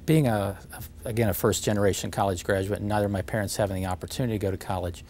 Being again, a first-generation college graduate, neither of my parents having the opportunity to go to college,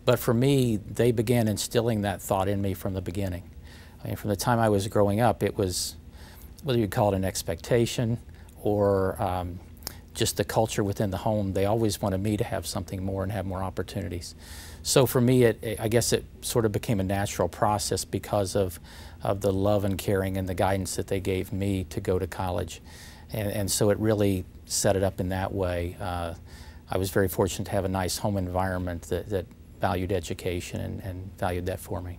but for me, they began instilling that thought in me from the beginning. I mean, from the time I was growing up, it was, whether you call it an expectation or just the culture within the home, they always wanted me to have something more and have more opportunities. So for me, I guess it sort of became a natural process because of the love and caring and the guidance that they gave me to go to college. And so it really set it up in that way. I was very fortunate to have a nice home environment that valued education and valued that for me.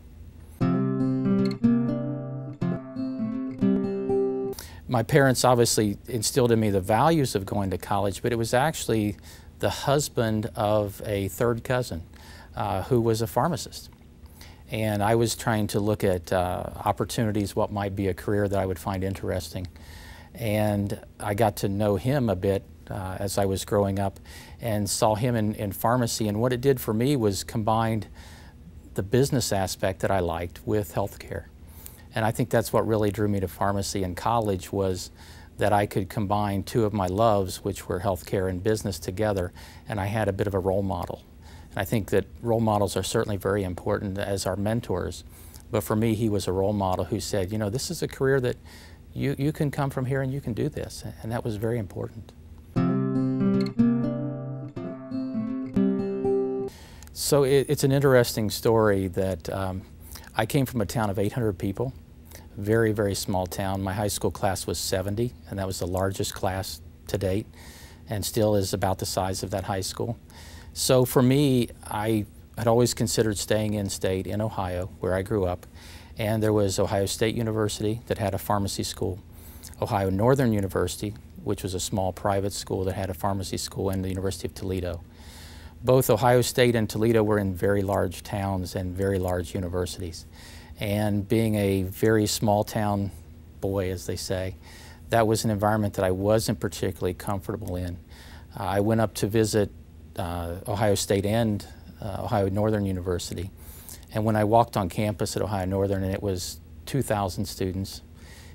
My parents obviously instilled in me the values of going to college, but it was actually the husband of a third cousin who was a pharmacist. And I was trying to look at opportunities, what might be a career that I would find interesting. And I got to know him a bit as I was growing up and saw him in pharmacy. And what it did for me was combined the business aspect that I liked with healthcare. And I think that's what really drew me to pharmacy in college, was that I could combine two of my loves, which were healthcare and business, together, and I had a bit of a role model. And I think that role models are certainly very important as our mentors, but for me, he was a role model who said, you know, this is a career that you can come from here and you can do this, and that was very important. So it's an interesting story that I came from a town of 800 people, very, very small town. My high school class was 70, and that was the largest class to date, and still is about the size of that high school. So for me, I had always considered staying in state in Ohio, where I grew up, and there was Ohio State University that had a pharmacy school, Ohio Northern University, which was a small private school that had a pharmacy school, and the University of Toledo. Both Ohio State and Toledo were in very large towns and very large universities. And being a very small town boy, as they say, that was an environment that I wasn't particularly comfortable in. I went up to visit Ohio State and Ohio Northern University. And when I walked on campus at Ohio Northern, and it was 2,000 students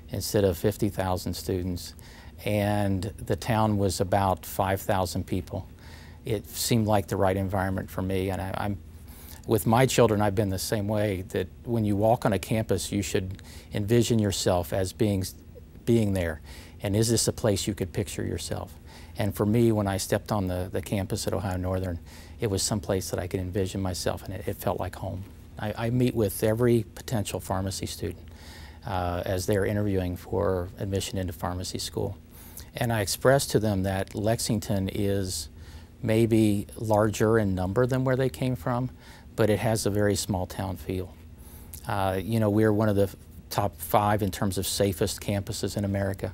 instead of 50,000 students, and the town was about 5,000 people. It seemed like the right environment for me, and with my children, I've been the same way, that when you walk on a campus, you should envision yourself as being there, and is this a place you could picture yourself? And for me, when I stepped on the campus at Ohio Northern, it was someplace that I could envision myself, and it felt like home. I meet with every potential pharmacy student as they're interviewing for admission into pharmacy school, and I express to them that Lexington is maybe larger in number than where they came from, but it has a very small town feel. You know, we're one of the top 5 in terms of safest campuses in America.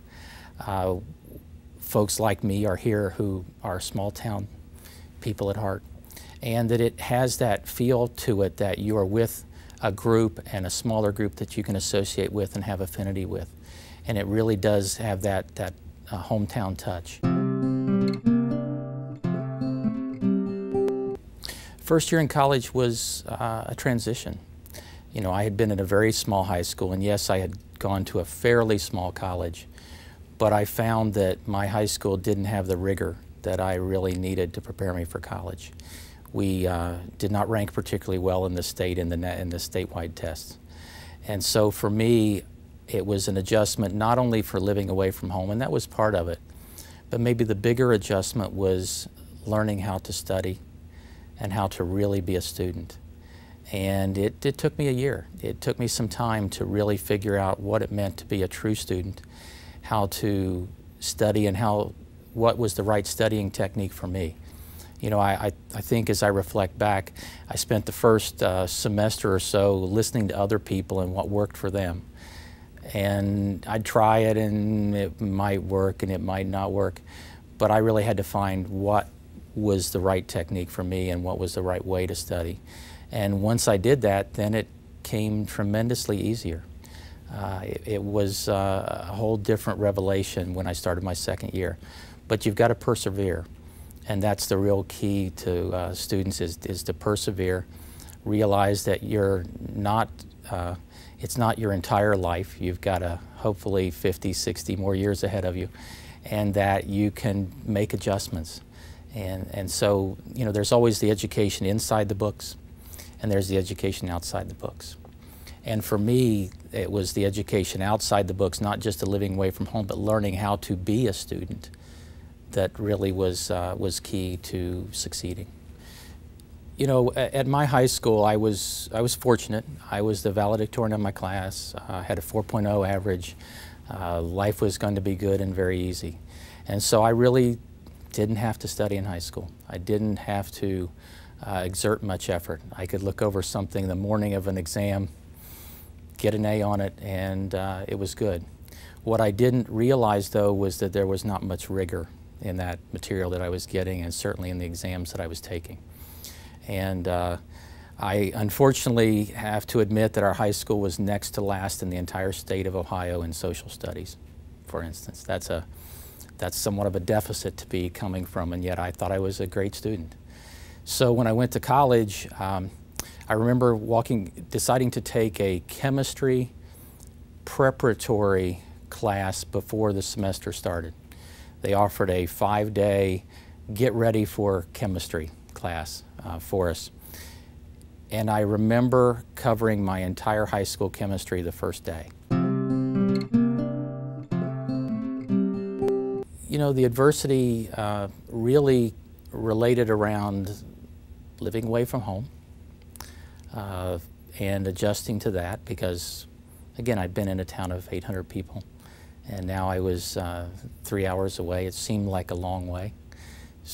Folks like me are here who are small town people at heart, and that it has that feel to it that you are with a group, and a smaller group that you can associate with and have affinity with. And it really does have that hometown touch. First year in college was a transition. You know, I had been in a very small high school, and yes, I had gone to a fairly small college, but I found that my high school didn't have the rigor that I really needed to prepare me for college. We did not rank particularly well in the state in the statewide tests. And so for me, it was an adjustment not only for living away from home, and that was part of it, but maybe the bigger adjustment was learning how to study and how to really be a student. And it took me a year. It took me some time to really figure out what it meant to be a true student, how to study, and what was the right studying technique for me. You know, I think as I reflect back, I spent the first semester or so listening to other people and what worked for them. And I'd try it, and it might work and it might not work, but I really had to find what was the right technique for me and what was the right way to study. And once I did that, then it came tremendously easier. It was a whole different revelation when I started my second year. But you've got to persevere, and that's the real key to students is to persevere, realize that you're not, it's not your entire life. You've got hopefully 50, 60 more years ahead of you. and that you can make adjustments. And so, you know, there's always the education inside the books, and there's the education outside the books. And for me, it was the education outside the books, not just the living away from home, but learning how to be a student, that really was key to succeeding. You know, at my high school, I was fortunate. I was the valedictorian of my class, had a 4.0 average. Life was going to be good and very easy. And so I really didn't have to study in high school. I didn't have to exert much effort. I could look over something the morning of an exam, get an A on it, and it was good. What I didn't realize, though, was that there was not much rigor in that material that I was getting, and certainly in the exams that I was taking. And I unfortunately have to admit that our high school was next to last in the entire state of Ohio in social studies, for instance. That's somewhat of a deficit to be coming from, and yet I thought I was a great student. So when I went to college, I remember deciding to take a chemistry preparatory class before the semester started. They offered a 5-day get ready for chemistry class for us. And I remember covering my entire high school chemistry the first day. You know, the adversity really related around living away from home and adjusting to that, because, again, I'd been in a town of 800 people, and now I was 3 hours away. It seemed like a long way.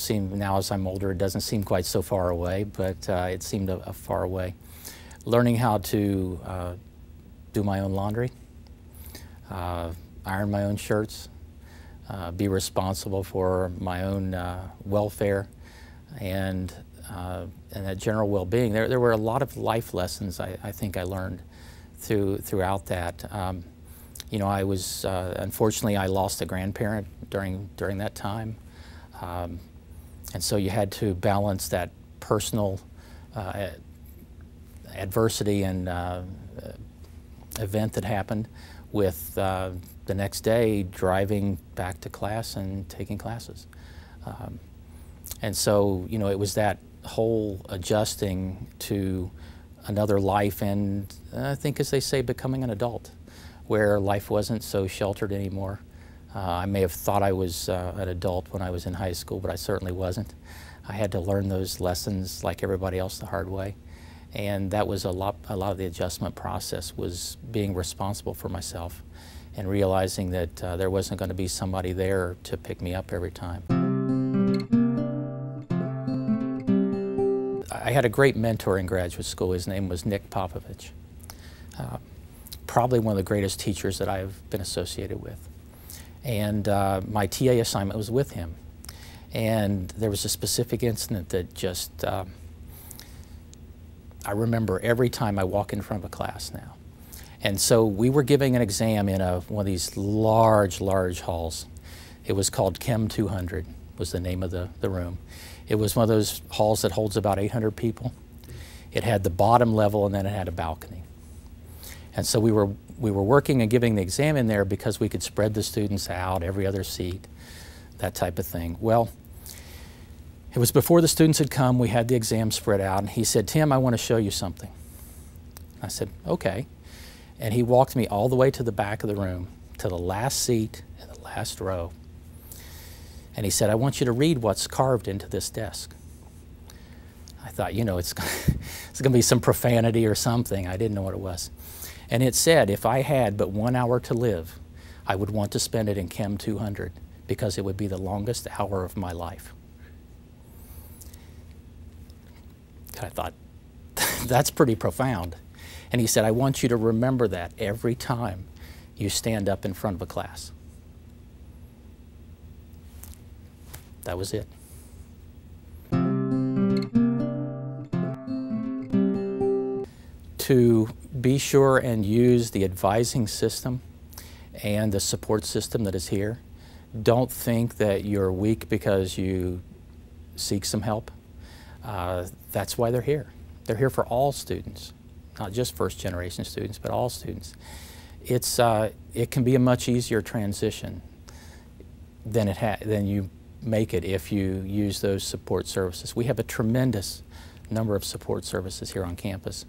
Now as I'm older, it doesn't seem quite so far away, but it seemed a far away. Learning how to do my own laundry, iron my own shirts, be responsible for my own welfare and that general well-being. There were a lot of life lessons I think I learned throughout that. You know, I was unfortunately I lost a grandparent during that time. And so you had to balance that personal adversity and event that happened with the next day driving back to class and taking classes. And so, you know, it was that whole adjusting to another life, and I think, as they say, becoming an adult, where life wasn't so sheltered anymore. I may have thought I was an adult when I was in high school, but I certainly wasn't. I had to learn those lessons like everybody else the hard way. And that was a lot of the adjustment process, was being responsible for myself and realizing that there wasn't going to be somebody there to pick me up every time. I had a great mentor in graduate school. His name was Nick Popovich. Probably one of the greatest teachers that I've been associated with. And my TA assignment was with him. And there was a specific incident that just, I remember every time I walk in front of a class now. And so we were giving an exam in one of these large halls. It was called Chem 200, was the name of the room. It was one of those halls that holds about 800 people. It had the bottom level, and then it had a balcony. And so we were working and giving the exam in there because we could spread the students out, every other seat, that type of thing. Well, it was before the students had come. We had the exam spread out, and he said, "Tim, I want to show you something." I said, "Okay." And he walked me all the way to the back of the room, to the last seat in the last row. And he said, "I want you to read what's carved into this desk." I thought, you know, it's going to be some profanity or something. I didn't know what it was. And it said, if I had but 1 hour to live, I would want to spend it in Chem 200 because it would be the longest hour of my life. And I thought, that's pretty profound. And he said, "I want you to remember that every time you stand up in front of a class." That was it. To be sure and use the advising system and the support system that is here. Don't think that you're weak because you seek some help. That's why they're here. They're here for all students, not just first-generation students, but all students. It can be a much easier transition than you make it if you use those support services. We have a tremendous number of support services here on campus,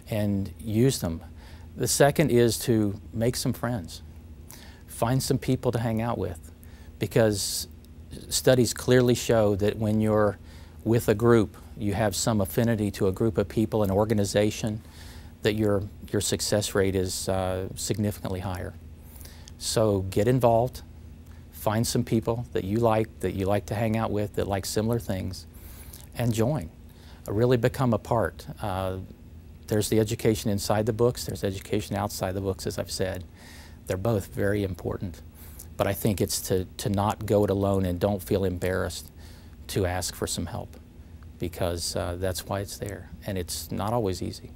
and use them. The second is to make some friends. Find some people to hang out with, because studies clearly show that when you're with a group, you have some affinity to a group of people, an organization, that your success rate is significantly higher. So get involved, find some people that you like to hang out with, that like similar things, and join. Really become a part. There's the education inside the books, there's education outside the books, as I've said. They're both very important. But I think it's to not go it alone, and don't feel embarrassed to ask for some help, because that's why it's there, and it's not always easy.